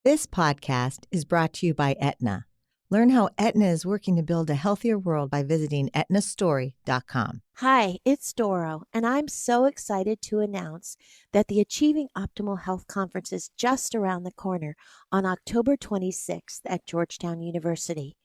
This podcast is brought to you by Aetna. Learn how Aetna is working to build a healthier world by visiting aetnastory.com. Hi, it's Doro, and I'm so excited to announce that the Achieving Optimal Health Conference is just around the corner on October 26th at Georgetown University.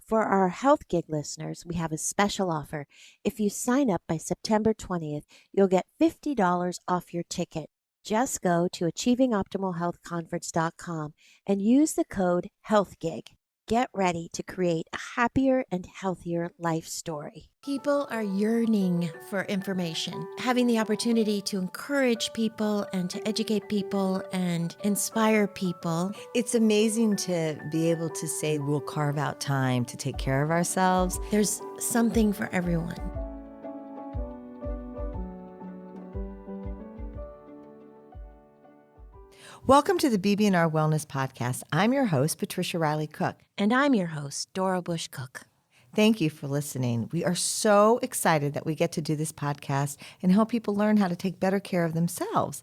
For our Health Gig listeners, we have a special offer. If you sign up by September 20th, you'll get $50 off your ticket. Just go to achievingoptimalhealthconference.com and use the code HealthGig. Get ready to create a happier and healthier life story. People are yearning for information, having the opportunity to encourage people and to educate people and inspire people. It's amazing to be able to say we'll carve out time to take care of ourselves. There's something for everyone. Welcome to the BB&R Wellness Podcast. I'm your host, Patricia Riley Cook. And I'm your host, Dora Bush Cook. Thank you for listening. We are so excited that we get to do this podcast and help people learn how to take better care of themselves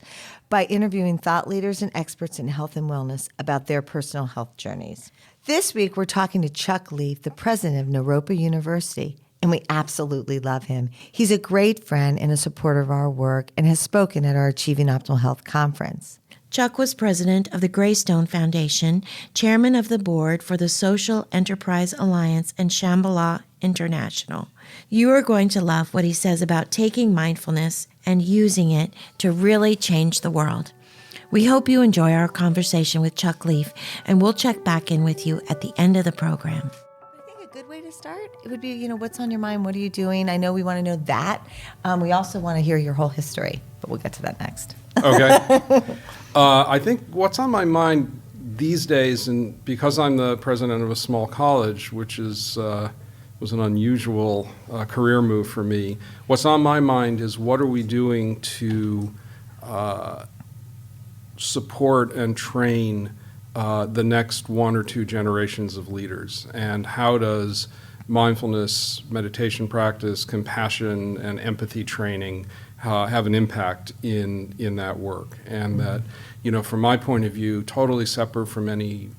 by interviewing thought leaders and experts in health and wellness about their personal health journeys. This week, we're talking to Chuck Lief, the president of Naropa University, and we absolutely love him. He's a great friend and a supporter of our work and has spoken at our Achieving Optimal Health Conference. Chuck was president of the Greystone Foundation, chairman of the board for the Social Enterprise Alliance and Shambhala International. You are going to love what he says about taking mindfulness and using it to really change the world. We hope you enjoy our conversation with Chuck Lief, and we'll check back in with you at the end of the program. I think a good way to start, it would be, what's on your mind? What are you doing? I know we want to know that. We also want to hear your whole history, but we'll get to that next. Okay. I think what's on my mind these days, and because I'm the president of a small college, which was an unusual career move for me, what's on my mind is what are we doing to support and train the next one or two generations of leaders, and how does mindfulness, meditation practice, compassion, and empathy training have an impact in that work. And that, from my point of view, totally separate from any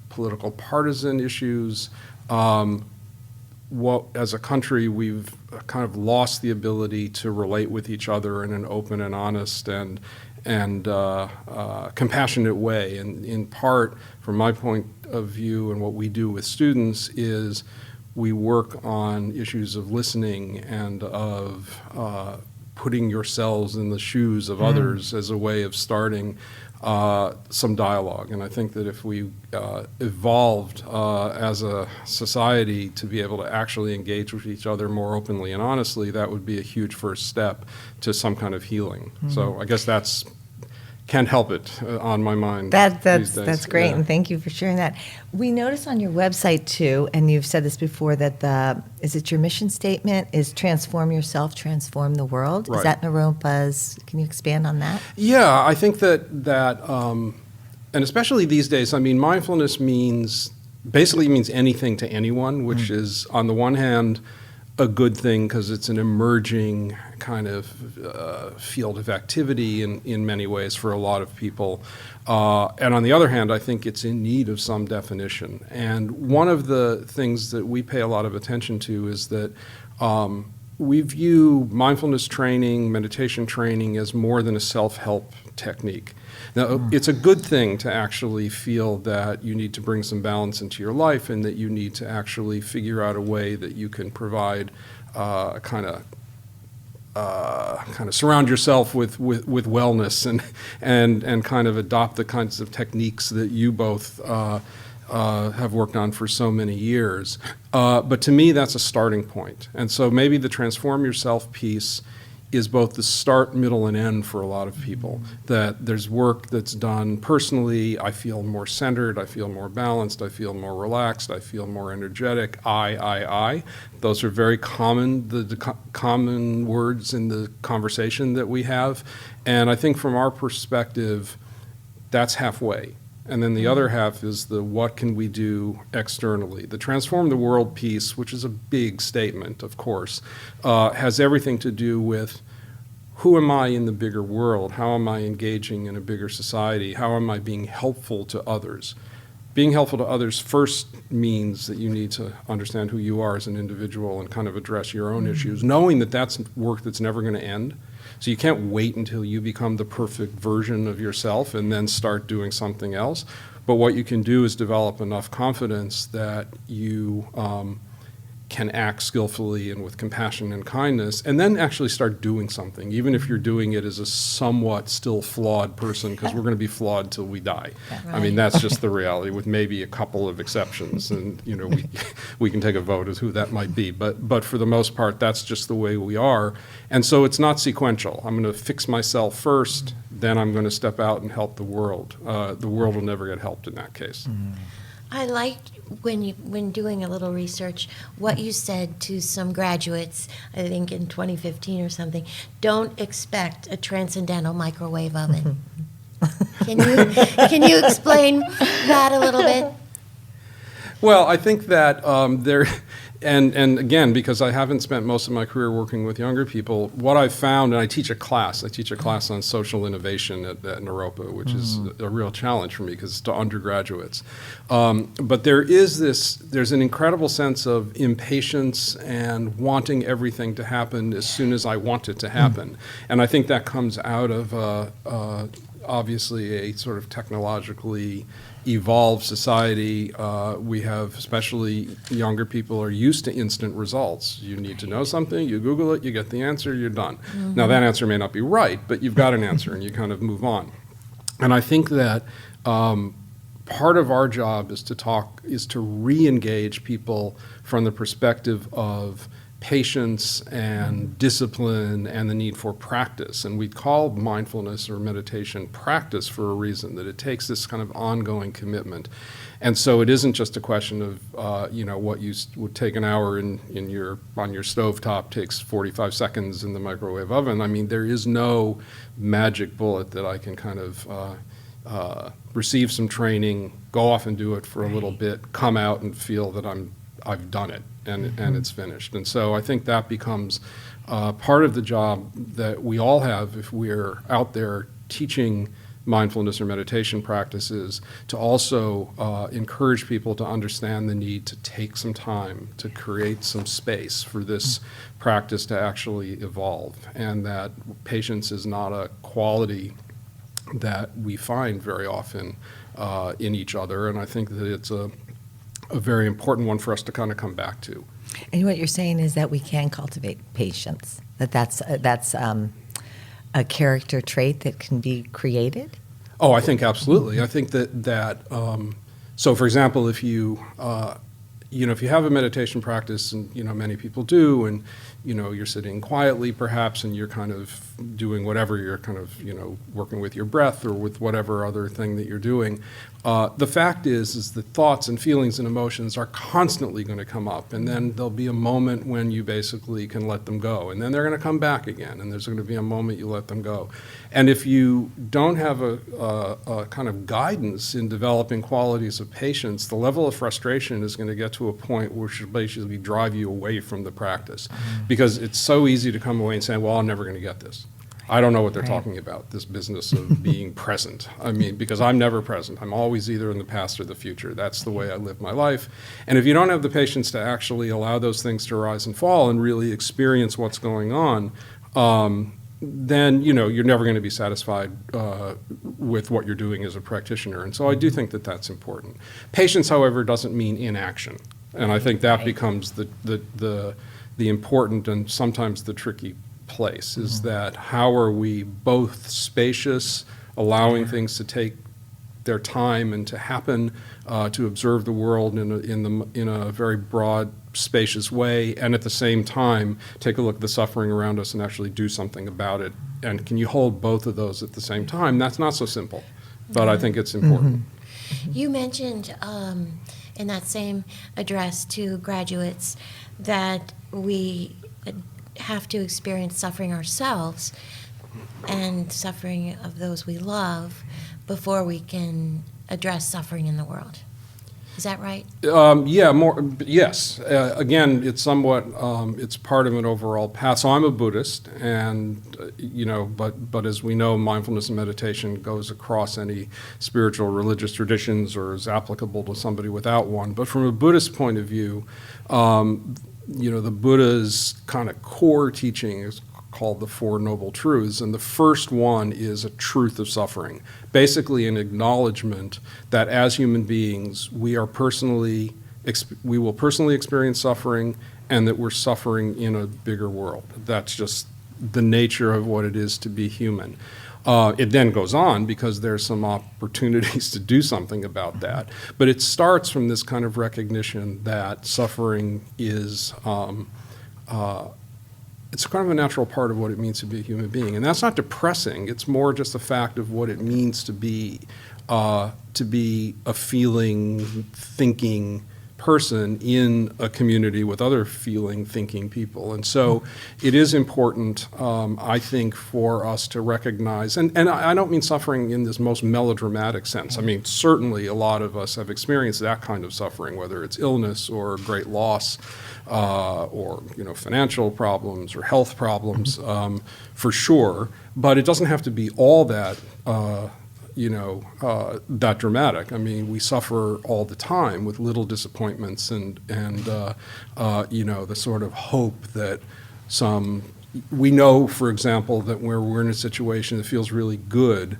political partisan issues. As a country, we've kind of lost the ability to relate with each other in an open and honest and compassionate way. And in part, from my point of view, and what we do with students is we work on issues of listening and of putting yourselves in the shoes of others as a way of starting some dialogue. And I think that if we evolved as a society to be able to actually engage with each other more openly and honestly, that would be a huge first step to some kind of healing. So I guess can't help it on my mind. That's great, Yeah. and thank you for sharing that. We noticed on your website too, and you've said this before, that your mission statement is transform yourself, transform the world. Right. Is that Naropa's? Can you expand on that? Yeah, I think that and especially these days, mindfulness basically means anything to anyone, which is on the one hand a good thing because it's an emerging kind of field of activity in many ways for a lot of people. And on the other hand, I think it's in need of some definition. And one of the things that we pay a lot of attention to is that we view mindfulness training, meditation training as more than a self-help technique. Now, it's a good thing to actually feel that you need to bring some balance into your life and that you need to actually figure out a way that you can provide kind of surround yourself with wellness and kind of adopt the kinds of techniques that you both have worked on for so many years. But to me, that's a starting point. And so maybe the transform yourself piece is both the start, middle, and end for a lot of people. That there's work that's done personally. I feel more centered. I feel more balanced. I feel more relaxed. I feel more energetic. I. Those are very common, the common words in the conversation that we have. And I think from our perspective, that's halfway. And then the other half is the what can we do externally. The transform the world piece, which is a big statement, of course, has everything to do with who am I in the bigger world? How am I engaging in a bigger society? How am I being helpful to others? Being helpful to others first means that you need to understand who you are as an individual and kind of address your own issues, knowing that that's work that's never going to end. So you can't wait until you become the perfect version of yourself and then start doing something else. But what you can do is develop enough confidence that you can act skillfully and with compassion and kindness, and then actually start doing something, even if you're doing it as a somewhat still flawed person, because we're going to be flawed till we die. I mean, that's just the reality, with maybe a couple of exceptions, and we can take a vote as who that might be. But for the most part, that's just the way we are, and so it's not sequential. I'm going to fix myself first, then I'm going to step out and help the world. The world will never get helped in that case. I liked when doing a little research what you said to some graduates, I think in 2015 or something. Don't expect a transcendental microwave oven. Can you explain that a little bit? Well, I think that there, and again, because I haven't spent most of my career working with younger people, what I've found, and I teach a class on social innovation at Naropa, which is a real challenge for me because it's to undergraduates. But there's an incredible sense of impatience and wanting everything to happen as soon as I want it to happen. And I think that comes out of obviously a sort of technologically evolved society. We have, especially younger people, are used to instant results. You need to know something, you Google it, you get the answer, you're done. Now that answer may not be right, but you've got an answer and you kind of move on. And I think that part of our job is to re-engage people from the perspective of patience and discipline and the need for practice. And we call mindfulness or meditation practice for a reason, that it takes this kind of ongoing commitment. And so it isn't just a question of, what you would take an hour on your stovetop takes 45 seconds in the microwave oven. I mean, there is no magic bullet that I can kind of receive some training, go off and do it for a little bit, come out and feel that I've done it. And it's finished. And so I think that becomes part of the job that we all have if we're out there teaching mindfulness or meditation practices, to also encourage people to understand the need to take some time to create some space for this practice to actually evolve, and that patience is not a quality that we find very often in each other. And I think that it's a very important one for us to kind of come back to. And what you're saying is that we can cultivate patience, that's a character trait that can be created? Oh, I think absolutely. I think that so for example, if you have a meditation practice, and many people do, and you're sitting quietly perhaps, and you're kind of doing whatever, you're kind of working with your breath or with whatever other thing that you're doing. The fact is that thoughts and feelings and emotions are constantly going to come up, and then there'll be a moment when you basically can let them go, and then they're going to come back again, and there's going to be a moment you let them go. And if you don't have a kind of guidance in developing qualities of patience, the level of frustration is going to get to a point where it should basically drive you away from the practice, because it's so easy to come away and say, well, I'm never going to get this. I don't know what they're talking about, this business of being present. I mean, because I'm never present. I'm always either in the past or the future. That's the way I live my life. And if you don't have the patience to actually allow those things to rise and fall and really experience what's going on, then you're never going to be satisfied with what you're doing as a practitioner. And so I do think that that's important. Patience, however, doesn't mean inaction. And I think that becomes the important and sometimes the tricky place, is that how are we both spacious, allowing things to take their time and to happen, to observe the world in a very broad, spacious way, and at the same time take a look at the suffering around us and actually do something about it. And can you hold both of those at the same time? That's not so simple, but I think it's important. You mentioned in that same address to graduates that we have to experience suffering ourselves and suffering of those we love before we can address suffering in the world. Is that right? Yes. Again, it's somewhat, it's part of an overall path. So I'm a Buddhist, and, but as we know, mindfulness and meditation goes across any spiritual religious traditions or is applicable to somebody without one. But from a Buddhist point of view, the Buddha's kind of core teaching is called the Four Noble Truths, and the first one is a truth of suffering, basically an acknowledgement that as human beings we will personally experience suffering, and that we're suffering in a bigger world. That's just the nature of what it is to be human. It then goes on because there's some opportunities to do something about that, but it starts from this kind of recognition that suffering is it's kind of a natural part of what it means to be a human being. And that's not depressing. It's more just a fact of what it means to be a feeling, thinking person in a community with other feeling, thinking people. And so it is important, I think, for us to recognize, and I don't mean suffering in this most melodramatic sense. I mean, certainly a lot of us have experienced that kind of suffering, whether it's illness or great loss, or financial problems or health problems, for sure. But it doesn't have to be all that that dramatic. I mean, we suffer all the time with little disappointments and the sort of hope that we know, for example, that where we're in a situation that feels really good,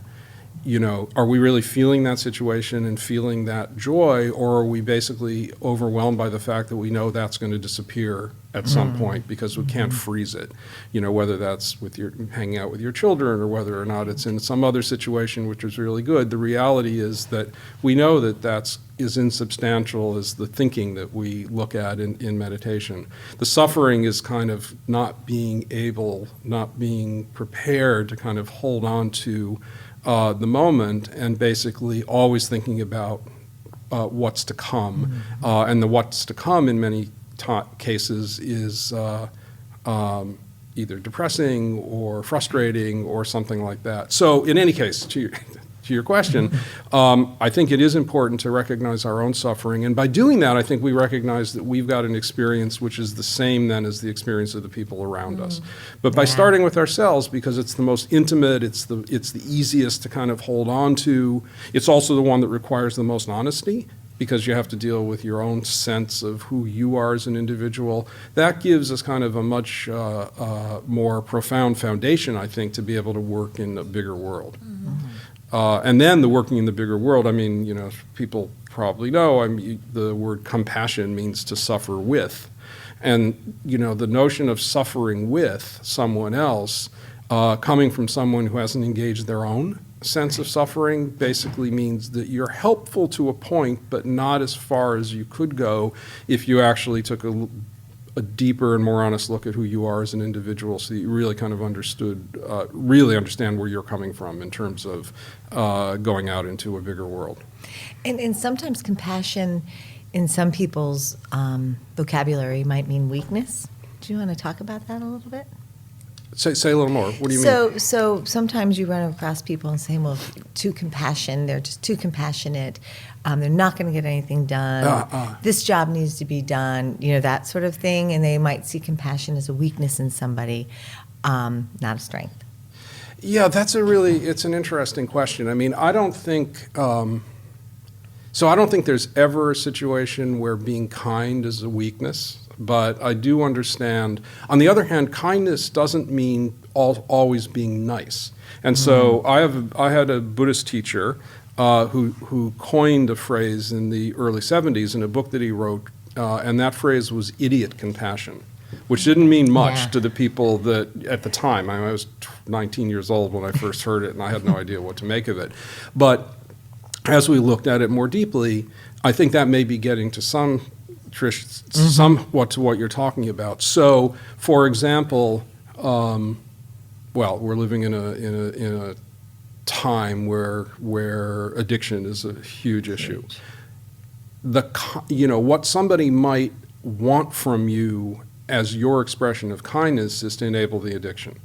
are we really feeling that situation and feeling that joy, or are we basically overwhelmed by the fact that we know that's going to disappear at some point because we can't freeze it, whether that's with hanging out with your children or whether or not it's in some other situation which is really good. The reality is that we know that that's as insubstantial as the thinking that we look at in meditation. The suffering is kind of not being prepared to kind of hold on to the moment, and basically always thinking about what's to come. And the what's to come in many cases is either depressing or frustrating or something like that. So in any case, to your question, I think it is important to recognize our own suffering. And by doing that, I think we recognize that we've got an experience which is the same then as the experience of the people around us. But by starting with ourselves, because it's the most intimate, it's the easiest to kind of hold on to, it's also the one that requires the most honesty, because you have to deal with your own sense of who you are as an individual. That gives us kind of a much more profound foundation, I think, to be able to work in a bigger world. And then the working in the bigger world, I mean, people probably know, the word compassion means to suffer with. And, the notion of suffering with someone else, coming from someone who hasn't engaged their own sense of suffering, basically means that you're helpful to a point, but not as far as you could go if you actually took a deeper and more honest look at who you are as an individual, so that you really kind of really understand where you're coming from in terms of going out into a bigger world. And sometimes compassion in some people's vocabulary might mean weakness. Do you want to talk about that a little bit? Say a little more. What do you mean? So sometimes you run across people and say, well, they're just too compassionate. They're not going to get anything done. This job needs to be done, that sort of thing. And they might see compassion as a weakness in somebody, not a strength. Yeah, it's an interesting question. I mean, I don't think there's ever a situation where being kind is a weakness. But I do understand. On the other hand, kindness doesn't mean always being nice. And so I had a Buddhist teacher who coined a phrase in the early 70s in a book that he wrote, and that phrase was idiot compassion, which didn't mean much to the people that at the time. I was 19 years old when I first heard it, and I had no idea what to make of it. But as we looked at it more deeply, I think that may be getting to somewhat to what you're talking about. So, for example, we're living in a time where addiction is a huge issue. What somebody might want from you as your expression of kindness is to enable the addiction.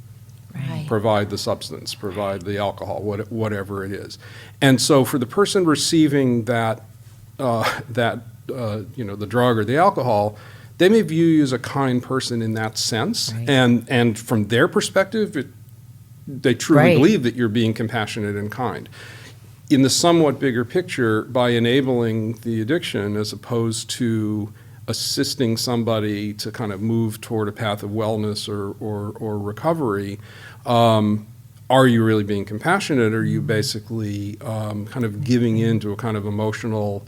Right. Provide the substance, provide the alcohol, whatever it is. And so for the person receiving that the drug or the alcohol, they may view you as a kind person in that sense, Right. and from their perspective, they truly Right. believe that you're being compassionate and kind. In the somewhat bigger picture, by enabling the addiction as opposed to assisting somebody to kind of move toward a path of wellness or recovery, are you really being compassionate? Or are you basically kind of giving in to a kind of emotional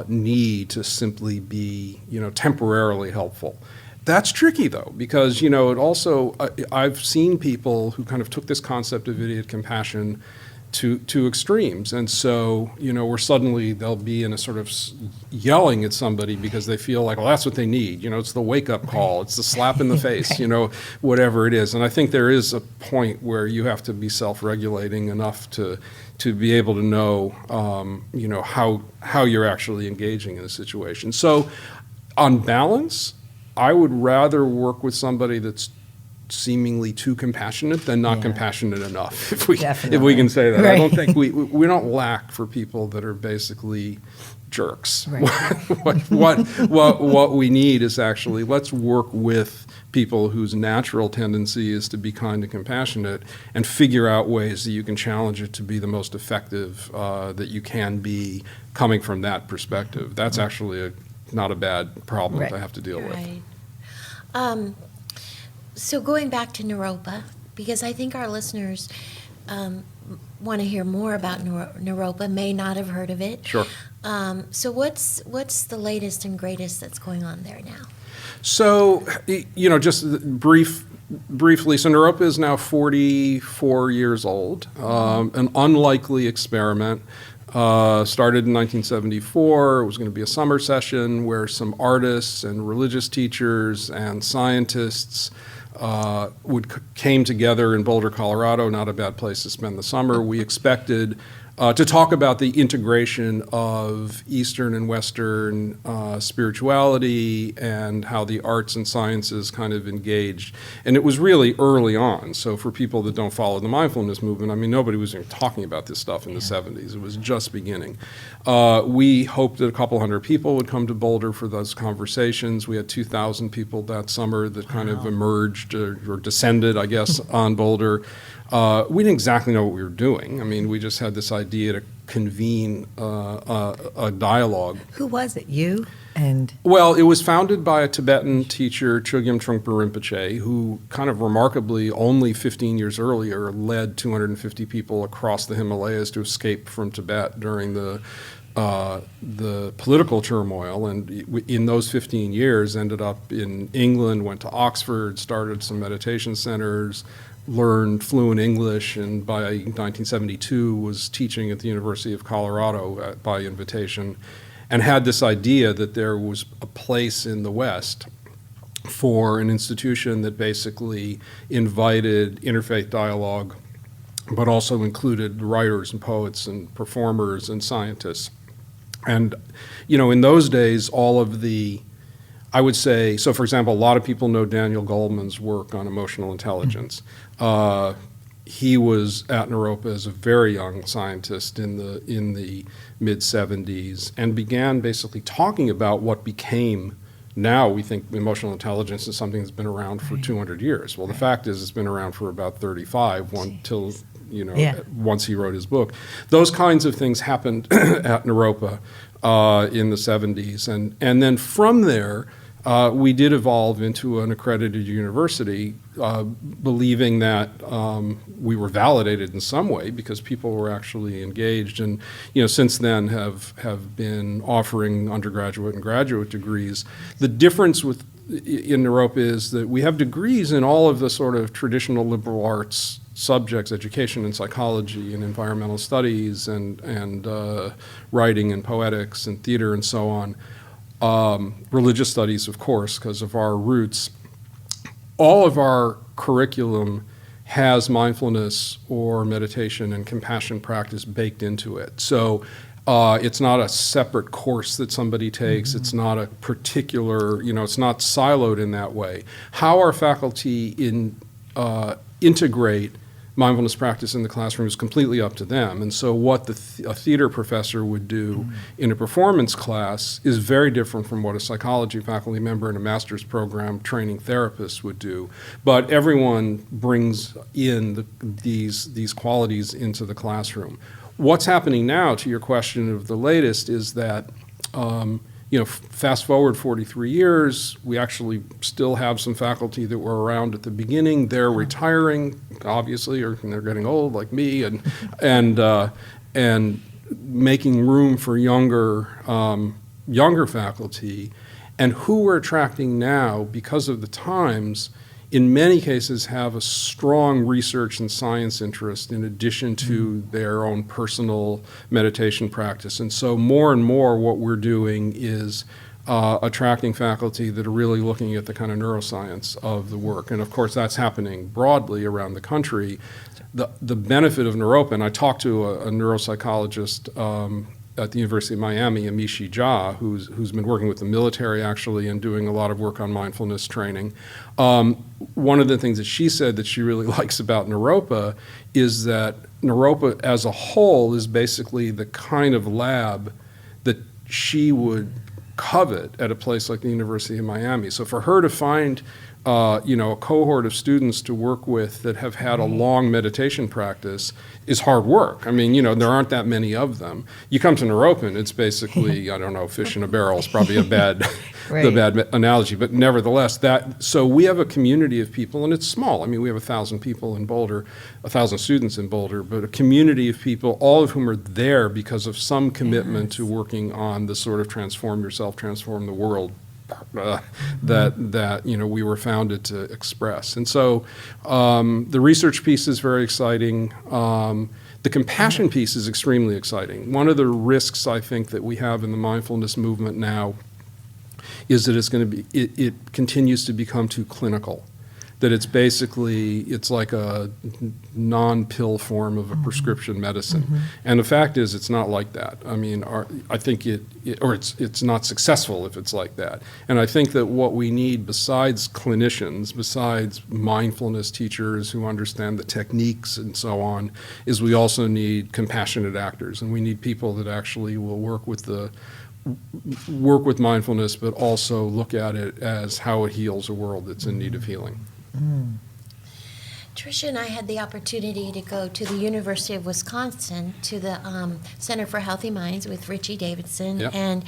need to simply be, temporarily helpful? That's tricky, though, because, it also, I've seen people who kind of took this concept of idiot compassion to extremes. And so, where suddenly they'll be in a sort of yelling at somebody because they feel like, well, that's what they need. It's the wake-up call. It's the slap in the face, whatever it is. And I think there is a point where you have to be self-regulating enough to be able to know, how you're actually engaging in a situation. So on balance, I would rather work with somebody that's seemingly too compassionate than not compassionate enough, if we can say that. Right. I don't think we don't lack for people that are basically jerks. Right. What we need is actually, let's work with people whose natural tendency is to be kind and compassionate, and figure out ways that you can challenge it to be the most effective that you can be, coming from that perspective. That's actually not a bad problem Right. to have to deal with. Right. So going back to Naropa, because I think our listeners want to hear more about Naropa, may not have heard of it. Sure. So what's the latest and greatest that's going on there now? So, just briefly, so Naropa is now 44 years old, an unlikely experiment. Started in 1974. It was going to be a summer session where some artists and religious teachers and scientists came together in Boulder, Colorado. Not a bad place to spend the summer. We expected to talk about the integration of Eastern and Western spirituality and how the arts and sciences kind of engaged. And it was really early on. So for people that don't follow the mindfulness movement, nobody was even talking about this stuff in the 70s. It was just beginning. We hoped that a couple hundred people would come to Boulder for those conversations. We had 2,000 people that summer that kind of emerged or descended, I guess, on Boulder. We didn't exactly know what we were doing. We just had this idea to convene a dialogue. Who was it? You? And Well, it was founded by a Tibetan teacher, Chogyam Trungpa Rinpoche, who kind of remarkably only 15 years earlier led 250 people across the Himalayas to escape from Tibet during the political turmoil, and in those 15 years ended up in England, went to Oxford, started some meditation centers, learned fluent English, and by 1972 was teaching at the University of Colorado by invitation, and had this idea that there was a place in the West for an institution that basically invited interfaith dialogue, but also included writers and poets and performers and scientists. And, in those days, all of the, I would say, so for example, a lot of people know Daniel Goleman's work on emotional intelligence. He was at Naropa as a very young scientist in the mid-70s, and began basically talking about what became, now we think emotional intelligence is something that's been around for 200 years. Well, the fact is it's been around for about 35, until once he wrote his book. Those kinds of things happened at Naropa in the 70s. And then from there, we did evolve into an accredited university, believing that we were validated in some way because people were actually engaged. And since then have been offering undergraduate and graduate degrees. The difference in Naropa is that we have degrees in all of the sort of traditional liberal arts subjects, education and psychology and environmental studies and writing and poetics and theater and so on. Religious studies, of course, because of our roots. All of our curriculum has mindfulness or meditation and compassion practice baked into it. So it's not a separate course that somebody takes. Mm-hmm. It's not a particular, it's not siloed in that way. How our faculty integrate mindfulness practice in the classroom is completely up to them. And so what a theater professor would do in a performance class is very different from what a psychology faculty member in a master's program training therapist would do. But everyone brings in these qualities into the classroom. What's happening now, to your question of the latest, is that fast forward 43 years, we actually still have some faculty that were around at the beginning. They're retiring, obviously, or they're getting old like me, and making room for younger faculty. And who we're attracting now, because of the times, in many cases have a strong research and science interest in addition to their own personal meditation practice. And so more and more what we're doing is attracting faculty that are really looking at the kind of neuroscience of the work. And of course that's happening broadly around the country. The benefit of Naropa, and I talked to a neuropsychologist at the University of Miami, Amishi Jha, who's been working with the military actually and doing a lot of work on mindfulness training. One of the things that she said that she really likes about Naropa is that Naropa as a whole is basically the kind of lab that she would covet at a place like the University of Miami. So for her to find a cohort of students to work with that have had a long meditation practice is hard work. I mean, there aren't that many of them. You come to Naropa and it's basically, I don't know, fish in a barrel is probably a bad, Right. the bad analogy, but nevertheless, so we have a community of people, and it's small. I mean, we have 1,000 people in Boulder, 1,000 students in Boulder, but a community of people, all of whom are there because of some commitment to working on the sort of transform yourself, transform the world that we were founded to express. And so the research piece is very exciting. The compassion piece is extremely exciting. One of the risks I think that we have in the mindfulness movement now is that it continues to become too clinical. That it's like a non-pill form of a prescription medicine. And the fact is it's not like that. I mean, I think it's not successful if it's like that. And I think that what we need besides clinicians, besides mindfulness teachers who understand the techniques and so on, is we also need compassionate actors. And we need people that actually will work with mindfulness, but also look at it as how it heals a world that's in need of healing. Tricia and I had the opportunity to go to the University of Wisconsin to the Center for Healthy Minds with Richie Davidson, Yep. and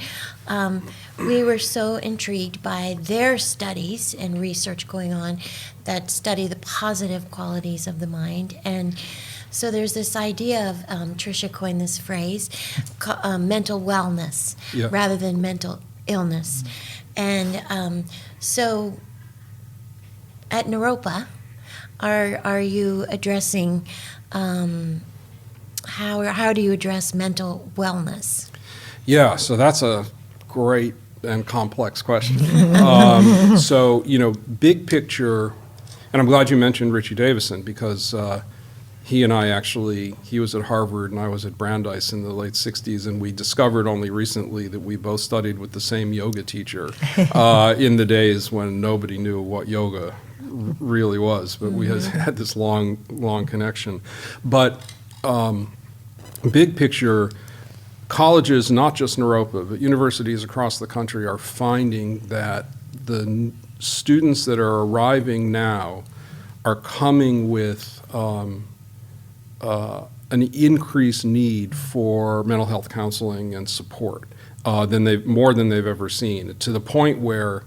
we were so intrigued by their studies and research going on that study the positive qualities of the mind. And so there's this idea of, Tricia coined this phrase, mental wellness Yep. rather than mental illness. And so at Naropa, are you addressing, how do you address mental wellness? Yeah, so that's a great and complex question. Big picture, and I'm glad you mentioned Richie Davison because he and I he was at Harvard and I was at Brandeis in the late 60s, and we discovered only recently that we both studied with the same yoga teacher in the days when nobody knew what yoga really was, but we had this long connection. But big picture, colleges, not just Naropa, but universities across the country are finding that the students that are arriving now are coming with an increased need for mental health counseling and support more than they've ever seen, to the point where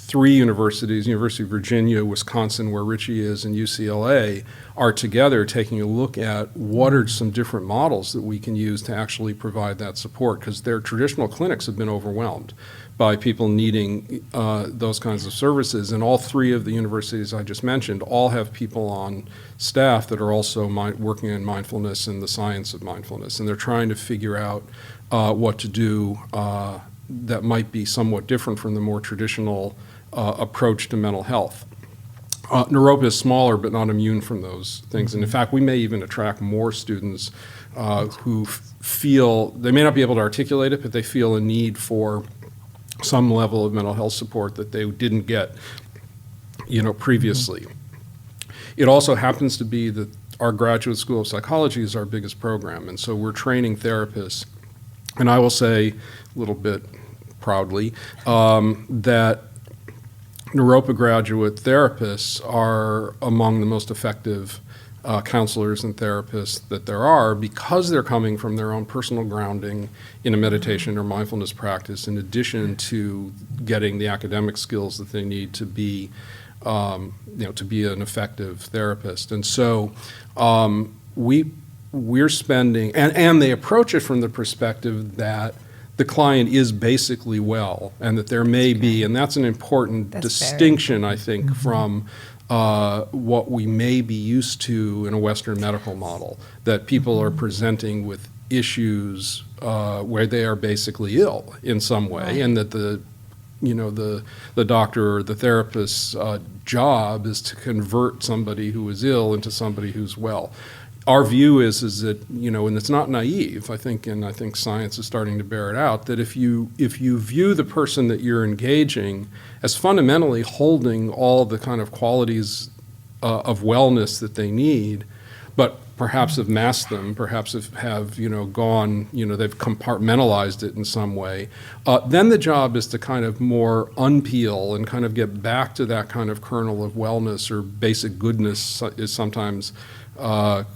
3 universities, University of Virginia, Wisconsin, where Richie is, and UCLA, are together taking a look at what are some different models that we can use to actually provide that support, because their traditional clinics have been overwhelmed by people needing those kinds of services. And all 3 of the universities I just mentioned all have people on staff that are also working in mindfulness and the science of mindfulness, and they're trying to figure out what to do that might be somewhat different from the more traditional approach to mental health. Naropa is smaller but not immune from those things. And in fact, we may even attract more students who feel, they may not be able to articulate it, but they feel a need for some level of mental health support that they didn't get previously. It also happens to be that our Graduate School of Psychology is our biggest program, and so we're training therapists. And I will say a little bit proudly that Naropa graduate therapists are among the most effective counselors and therapists that there are, because they're coming from their own personal grounding in a meditation or mindfulness practice, in addition to getting the academic skills that they need to be, to be an effective therapist. And so we're spending, and they approach it from the perspective that the client is basically well, and that there may be, and that's an important distinction, I think, from what we may be used to in a Western medical model, that people are presenting with issues where they are basically ill in some way, and that the doctor or the therapist's job is to convert somebody who is ill into somebody who's well. Our view is that, and it's not naive, I think, and I think science is starting to bear it out, that if you view the person that you're engaging as fundamentally holding all the kind of qualities of wellness that they need, but perhaps have masked them, perhaps have gone, they've compartmentalized it in some way, then the job is to kind of more unpeel and kind of get back to that kind of kernel of wellness, or basic goodness is sometimes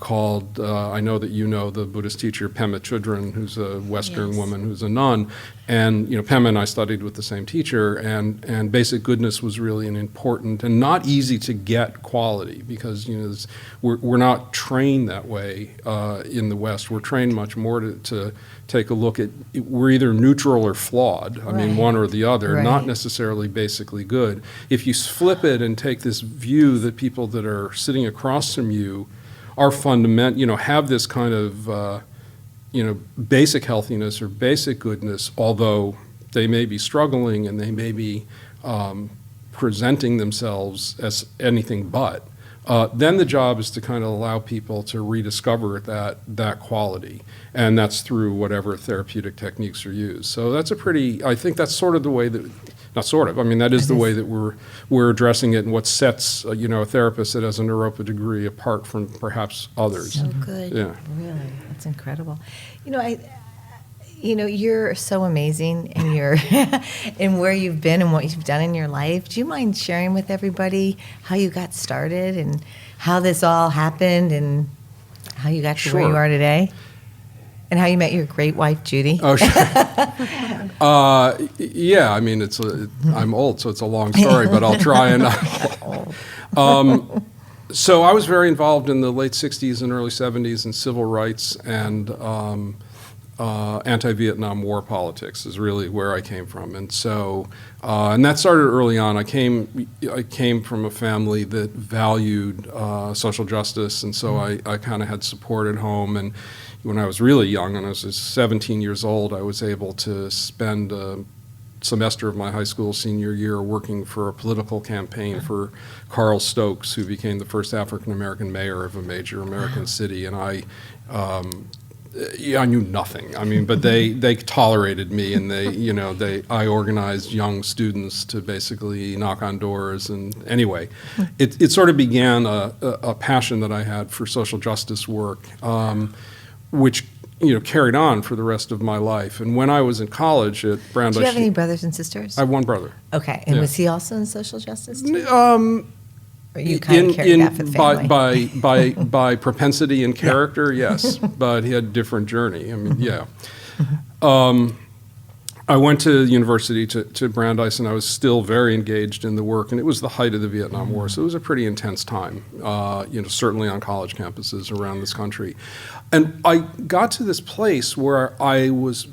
called, I know that the Buddhist teacher Pema Chodron, who's a Western woman who's a nun, and Pema and I studied with the same teacher, and basic goodness was really an important and not easy to get quality, because we're not trained that way in the West. We're trained much more to take a look at, we're either neutral or flawed. I mean, one or the other, not necessarily basically good. If you flip it and take this view that people that are sitting across from you are fundamental, have this kind of, basic healthiness or basic goodness, although they may be struggling and they may be presenting themselves as anything but, then the job is to kind of allow people to rediscover that quality, and that's through whatever therapeutic techniques are used. So that's I think that's sort of the way that, not sort of, I mean, that is the way that we're addressing it, and what sets, a therapist that has a Naropa degree apart from perhaps others. So good. Yeah. Really, that's incredible. You're so amazing, and you're and where you've been and what you've done in your life. Do you mind sharing with everybody how you got started and how this all happened and how you got to where you are today? And how you met your great wife, Judy? Oh, sure. Yeah, I mean, I'm old, so it's a long story, but I'll try and... So I was very involved in the late 60s and early 70s in civil rights and anti-Vietnam War politics is really where I came from. And so, and that started early on. I came from a family that valued social justice, and so I kind of had support at home. And when I was really young, when I was 17 years old, I was able to spend a semester of my high school senior year working for a political campaign for Carl Stokes, who became the first African-American mayor of a major American city. And I knew nothing. I mean, but they tolerated me, and I organized young students to basically knock on doors. And anyway, it sort of began a passion that I had for social justice work, which carried on for the rest of my life. And when I was in college at Brandeis... Do you have any brothers and sisters? I have one brother. Okay. And was he also in social justice too? Or you kind of carried that for the family? By propensity and character, yes. But he had a different journey. I mean, yeah. I went to university to Brandeis, and I was still very engaged in the work, and it was the height of the Vietnam War, so it was a pretty intense time, certainly on college campuses around this country. And I got to this place where I was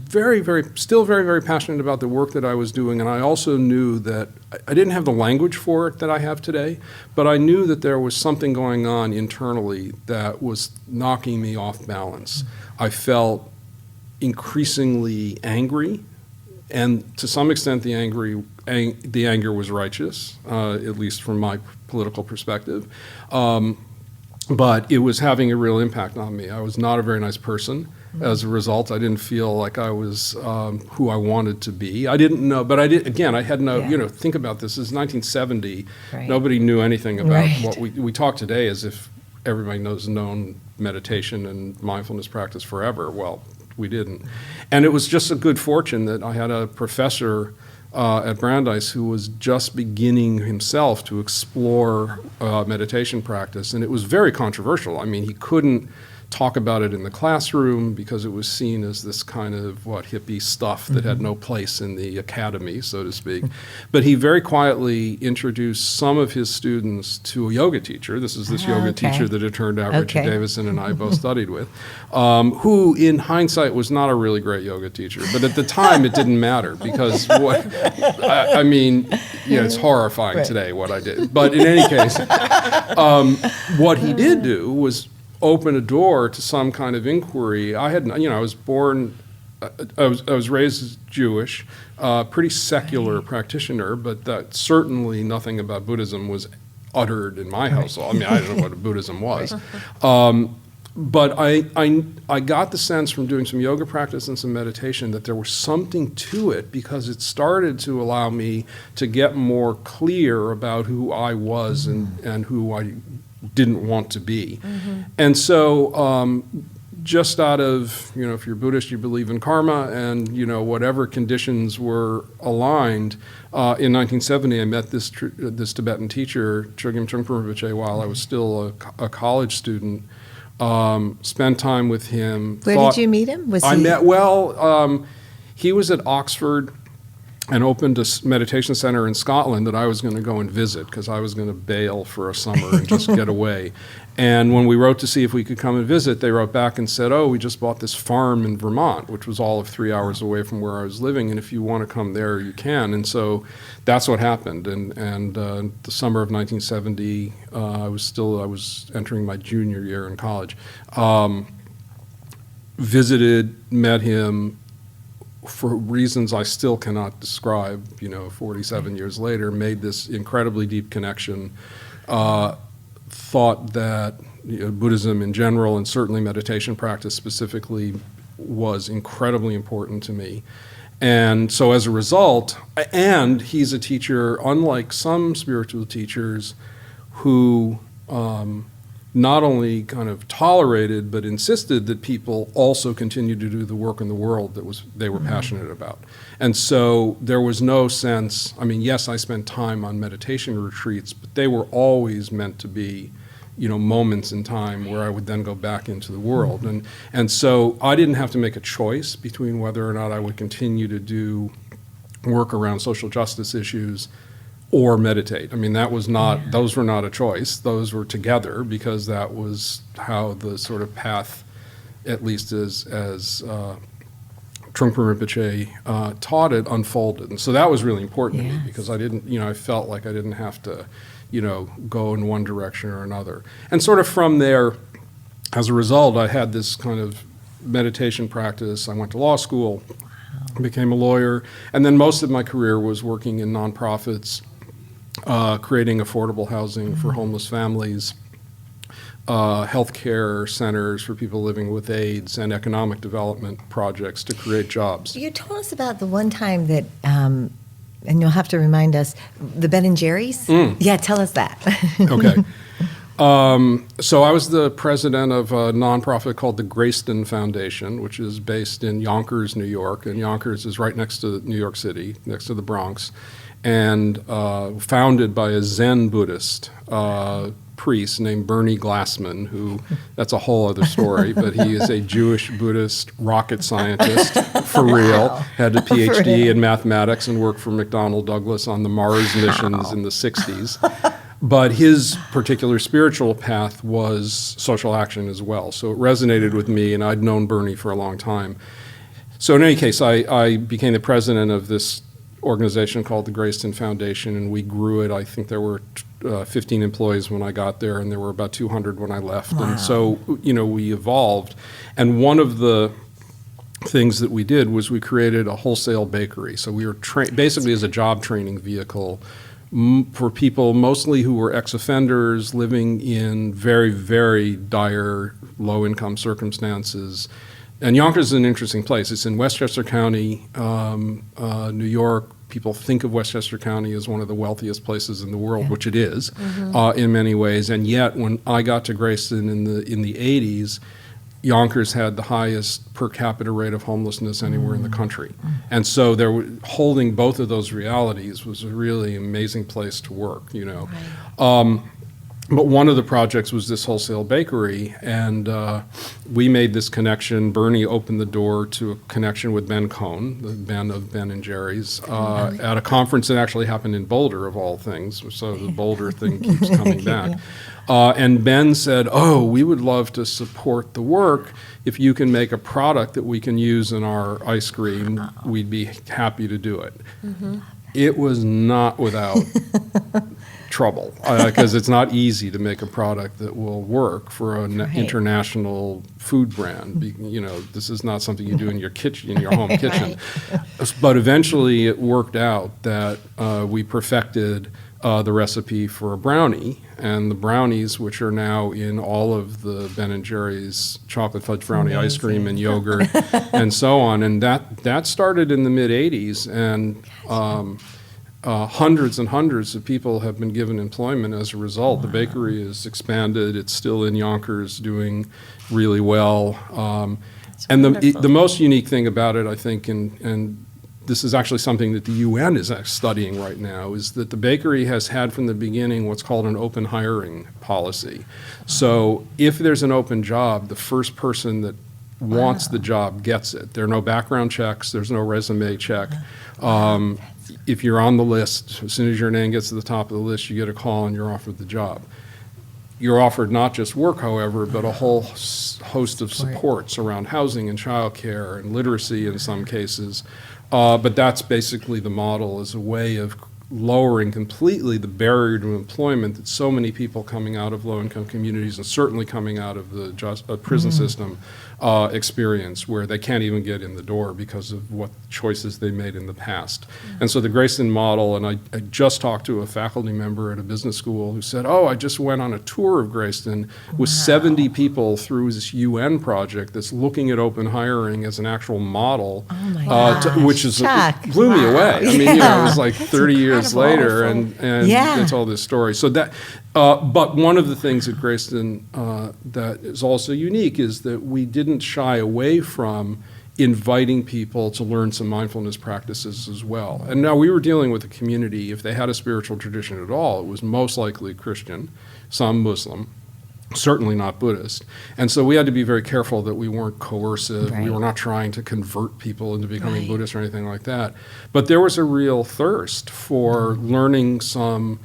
still very, very passionate about the work that I was doing, and I also knew that I didn't have the language for it that I have today, but I knew that there was something going on internally that was knocking me off balance. I felt increasingly angry, and to some extent the anger was righteous, at least from my political perspective. But it was having a real impact on me. I was not a very nice person. as a result. I didn't feel like I was who I wanted to be. I didn't know, but I did. Again, I had no. Yeah. Think about this. This is 1970. Right. Nobody knew anything about Right. what we talk today as if everybody known meditation and mindfulness practice forever. Well, we didn't, and it was just a good fortune that I had a professor at Brandeis who was just beginning himself to explore meditation practice, and it was very controversial. I mean, he couldn't talk about it in the classroom because it was seen as this kind of hippie stuff that had no place in the academy, so to speak. But he very quietly introduced some of his students to a yoga teacher. This is this yoga okay. teacher that it turned out Richard Okay. Davison and I both studied with, who in hindsight was not a really great yoga teacher. But at the time it didn't matter because I mean, it's horrifying today what I did. But in any case, what he did do was open a door to some kind of inquiry. I was born, I was raised as Jewish, pretty secular practitioner, but that certainly nothing about Buddhism was uttered in my household. I mean, I don't know what Buddhism was. But I got the sense from doing some yoga practice and some meditation that there was something to it because it started to allow me to get more clear about who I was and who I didn't want to be. And so just out of, if you're Buddhist, you believe in karma, and, whatever conditions were aligned, in 1970 I met this Tibetan teacher, Chogyam Trungpa Rinpoche, while I was still a college student, spent time with him. Where did you meet him? He was at Oxford and opened a meditation center in Scotland that I was going to go and visit because I was going to bail for a summer and just get away. And when we wrote to see if we could come and visit, they wrote back and said, we just bought this farm in Vermont, which was all of 3 hours away from where I was living, and if you want to come there, you can. And so that's what happened. And the summer of 1970, I was entering my junior year in college. Visited, met him, for reasons I still cannot describe, 47 years later, made this incredibly deep connection, thought that Buddhism in general, and certainly meditation practice specifically, was incredibly important to me. And so as a result, and he's a teacher, unlike some spiritual teachers, who not only kind of tolerated but insisted that people also continue to do the work in the world that they were passionate about. And so there was no sense, yes, I spent time on meditation retreats, but they were always meant to be, moments in time where I would then go back into the world. And so I didn't have to make a choice between whether or not I would continue to do work around social justice issues or meditate. Those were not a choice. Those were together because that was how the sort of path, at least as Trungpa Rinpoche taught it, unfolded. And so that was really important to me because I didn't, I felt like I didn't have to, go in one direction or another. And sort of from there, as a result, I had this kind of meditation practice. I went to law school, became a lawyer, and then most of my career was working in nonprofits, creating affordable housing for homeless families, healthcare centers for people living with AIDS, and economic development projects to create jobs. You told us about the one time that, and you'll have to remind us, the Ben and Jerry's? Yeah, tell us that. Okay. So I was the president of a nonprofit called the Greystone Foundation, which is based in Yonkers, New York. And Yonkers is right next to New York City, next to the Bronx, and founded by a Zen Buddhist priest named Bernie Glassman, who, that's a whole other story, but he is a Jewish Buddhist rocket scientist, for real, had a PhD in mathematics and worked for McDonnell Douglas on the Mars missions in the 60s. But his particular spiritual path was social action as well. So it resonated with me, and I'd known Bernie for a long time. So in any case, I became the president of this organization called the Greystone Foundation, and we grew it. I think there were 15 employees when I got there, and there were about 200 when I left. Wow. And so, we evolved. And one of the things that we did was we created a wholesale bakery. So we were basically as a job training vehicle for people mostly who were ex-offenders living in very, very dire low-income circumstances And Yonkers is an interesting place. It's in Westchester County, New York. People think of Westchester County as one of the wealthiest places in the world, which it is in many ways. And yet, when I got to Greystone in the 80s, Yonkers had the highest per capita rate of homelessness anywhere in the country. And so holding both of those realities was a really amazing place to work, you know. Right. But one of the projects was this wholesale bakery, and we made this connection. Bernie opened the door to a connection with Ben Cohn, the Ben of Ben and Jerry's, at a conference that actually happened in Boulder, of all things. So the Boulder thing keeps coming back. And Ben said, "Oh, we would love to support the work. If you can make a product that we can use in our ice cream, we'd be happy to do it." It was not without trouble, because it's not easy to make a product that will work for an international food brand. You know, this is not something you do in your kitchen, in your home kitchen. But eventually it worked out that we perfected the recipe for a brownie, and the brownies, which are now in all of the Ben & Jerry's chocolate fudge brownie ice cream and yogurt and so on. And that started in the mid-'80s, and hundreds and hundreds of people have been given employment as a result. The bakery has expanded. It's still in Yonkers, doing really well. And the most unique thing about it, I think, and this is actually something that the UN is studying right now, is that the bakery has had from the beginning what's called an open hiring policy. So if there's an open job, the first person that wants the job gets it. There are no background checks. There's no resume check. If you're on the list, as soon as your name gets to the top of the list, you get a call and you're offered the job. You're offered not just work, however, but a whole host of supports around housing and childcare and literacy in some cases. But that's basically the model, as a way of lowering completely the barrier to employment that so many people coming out of low-income communities, and certainly coming out of the prison system, experience, where they can't even get in the door because of what choices they made in the past. And so the Greystone model, and I just talked to a faculty member at a business school who said, "Oh, I just went on a tour of Greystone with 70 people through this UN project that's looking at open hiring as an actual model," which is blew me away. I mean, you know, it was like 30 years later, and it's all this story. So that, but one of the things at Greystone that is also unique is that we didn't shy away from inviting people to learn some mindfulness practices as well. And now we were dealing with a community, if they had a spiritual tradition at all, it was most likely Christian, some Muslim, certainly not Buddhist. And so we had to be very careful that we weren't coercive. We were not trying to convert people into becoming Buddhist or anything like that. But there was a real thirst for learning some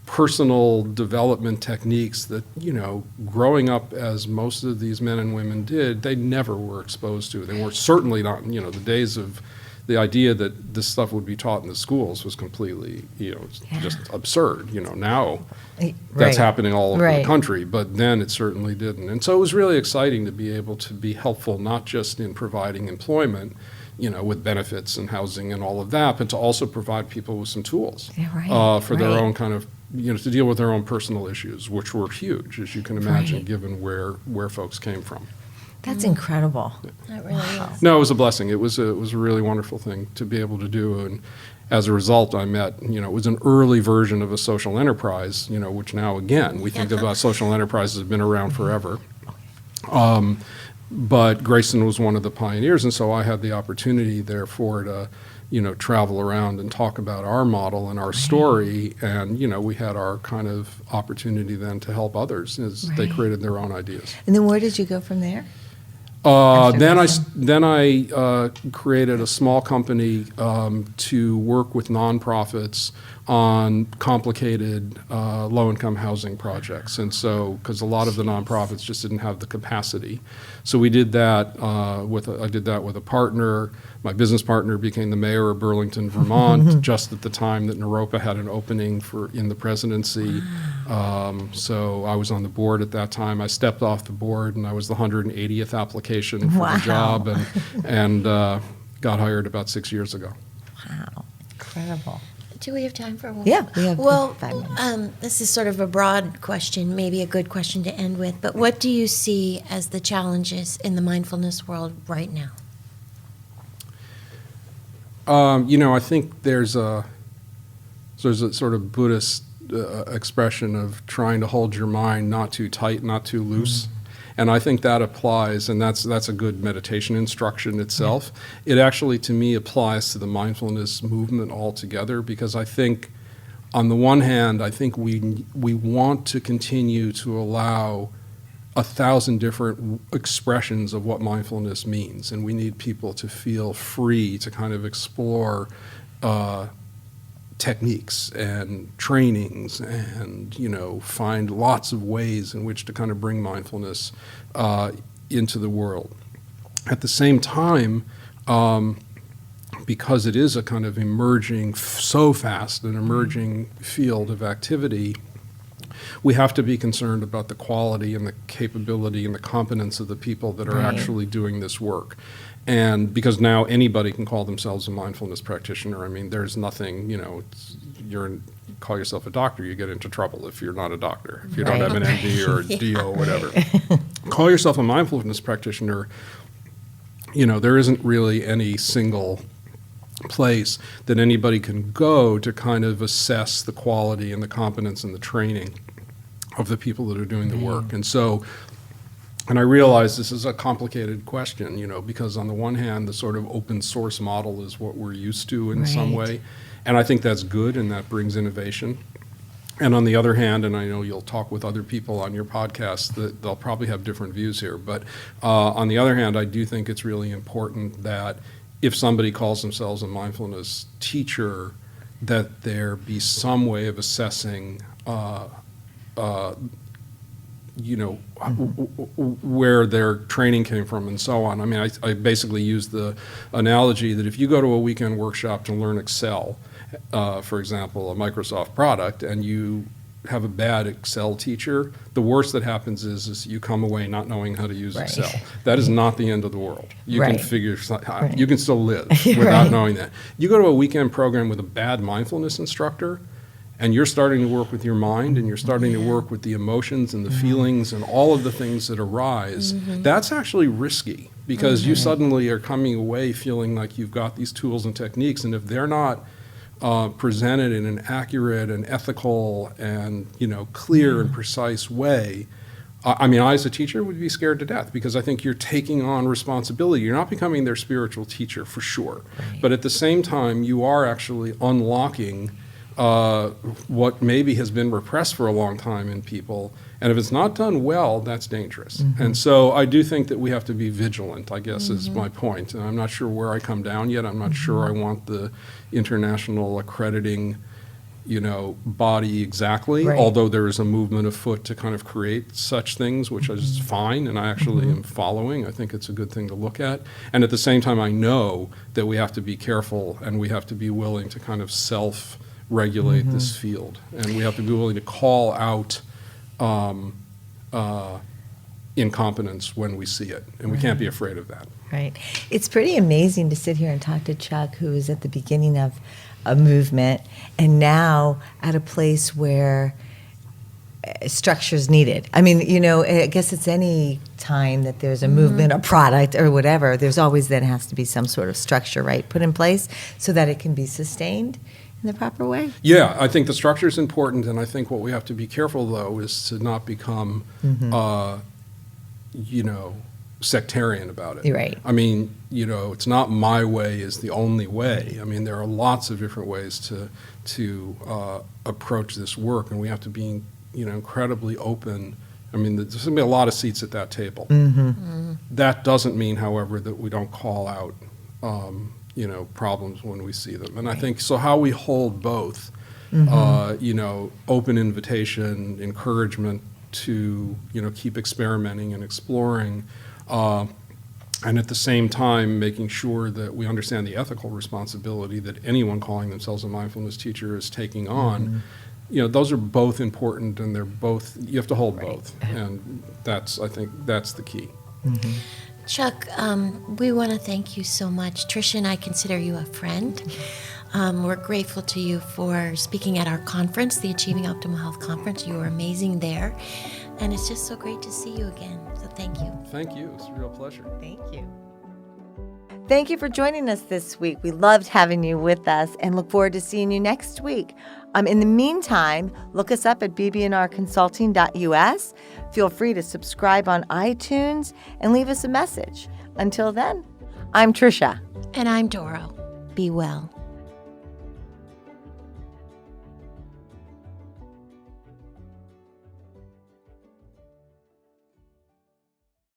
personal development techniques that, you know, growing up as most of these men and women did, they never were exposed to. They were certainly not, you know, the days of the idea that this stuff would be taught in the schools was completely, you know, just absurd. You know, now that's happening all over the country, but then it certainly didn't. And so it was really exciting to be able to be helpful, not just in providing employment, you know, with benefits and housing and all of that, but to also provide people with some tools for their own kind of, you know, to deal with their own personal issues, which were huge, as you can imagine, given where folks came from. That's incredible. That really is. No, it was a blessing. It was a really wonderful thing to be able to do, and as a result, I met, you know, it was an early version of a social enterprise, you know, which now again we think about social enterprises have been around forever. But Greystone was one of the pioneers, and so I had the opportunity, therefore, to, you know, travel around and talk about our model and our story, and, you know, we had our kind of opportunity then to help others as they created their own ideas. And then where did you go from there? Then I created a small company to work with nonprofits on complicated low-income housing projects. And so, because a lot of the nonprofits just didn't have the capacity. So we did that I did that with a partner. My business partner became the mayor of Burlington, Vermont, just at the time that Naropa had an opening in the presidency. So I was on the board at that time. I stepped off the board, and I was the 180th application for the job, and got hired about 6 years ago. Wow, incredible. Do we have time for one? Yeah, we have Well, 5 minutes. this is sort of a broad question, maybe a good question to end with, but what do you see as the challenges in the mindfulness world right now? I think there's a sort of Buddhist expression of trying to hold your mind not too tight, not too loose. And I think that applies, and that's a good meditation instruction itself. It actually, to me, applies to the mindfulness movement altogether, because I think, on the one hand, I think we want to continue to allow 1,000 different expressions of what mindfulness means, and we need people to feel free to kind of explore techniques and trainings and, find lots of ways in which to kind of bring mindfulness into the world. At the same time, because it is a kind of emerging, so fast, an emerging field of activity, we have to be concerned about the quality and the capability and the competence of the people that are actually doing this work. And because now anybody can call themselves a mindfulness practitioner. I mean, there's nothing, call yourself a doctor, you get into trouble if you're not a doctor, if you don't have an MD or a DO or whatever. Call yourself a mindfulness practitioner, there isn't really any single place that anybody can go to kind of assess the quality and the competence and the training of the people that are doing the work. And I realize this is a complicated question, because on the one hand, the sort of open source model is what we're used to in some way. And I think that's good, and that brings innovation. And on the other hand, and I know you'll talk with other people on your podcast, that they'll probably have different views here. But on the other hand, I do think it's really important that if somebody calls themselves a mindfulness teacher, that there be some way of assessing where their training came from and so on. I mean, I basically use the analogy that if you go to a weekend workshop to learn Excel, for example, a Microsoft product, and you have a bad Excel teacher, the worst that happens is you come away not knowing how to use Excel. That is not the end of the world. You can figure, you can still live without knowing that. You go to a weekend program with a bad mindfulness instructor, and you're starting to work with your mind, and you're starting to work with the emotions and the feelings and all of the things that arise, that's actually risky, because you suddenly are coming away feeling like you've got these tools and techniques, and if they're not presented in an accurate and ethical and clear and precise way, I mean, I as a teacher would be scared to death, because I think you're taking on responsibility. You're not becoming their spiritual teacher, for sure. But at the same time, you are actually unlocking what maybe has been repressed for a long time in people. And if it's not done well, that's dangerous. And so I do think that we have to be vigilant, I guess, is my point. And I'm not sure where I come down yet. I'm not sure I want the international accrediting, body exactly, although there is a movement afoot to kind of create such things, which is fine, and I actually am following. I think it's a good thing to look at. And at the same time, I know that we have to be careful, and we have to be willing to kind of self-regulate this field. And we have to be willing to call out incompetence when we see it, and we can't be afraid of that. Right. It's pretty amazing to sit here and talk to Chuck, who is at the beginning of a movement and now at a place where structure is needed. I mean, I guess it's any time that there's a movement, a product, or whatever, there's always then has to be some sort of structure, put in place so that it can be sustained in the proper way. Yeah, I think the structure is important, and I think what we have to be careful, though, is to not become, sectarian about it. You're right. I mean, it's not my way is the only way. I mean, there are lots of different ways to approach this work, and we have to be, incredibly open. I mean, there's going to be a lot of seats at that table. That doesn't mean, however, that we don't call out, problems when we see them. And I think, so how we hold both, open invitation, encouragement to, keep experimenting and exploring, and at the same time making sure that we understand the ethical responsibility that anyone calling themselves a mindfulness teacher is taking on. Those are both important, and they're both, you have to hold both. And I think that's the key. Chuck, we want to thank you so much. Tricia and I consider you a friend. We're grateful to you for speaking at our conference, the Achieving Optimal Health Conference. You were amazing there. And it's just so great to see you again. So thank you. Thank you. It's a real pleasure. Thank you. Thank you for joining us this week. We loved having you with us and look forward to seeing you next week. In the meantime, look us up at bbnrconsulting.us. Feel free to subscribe on iTunes and leave us a message. Until then, I'm Tricia. And I'm Doro. Be well.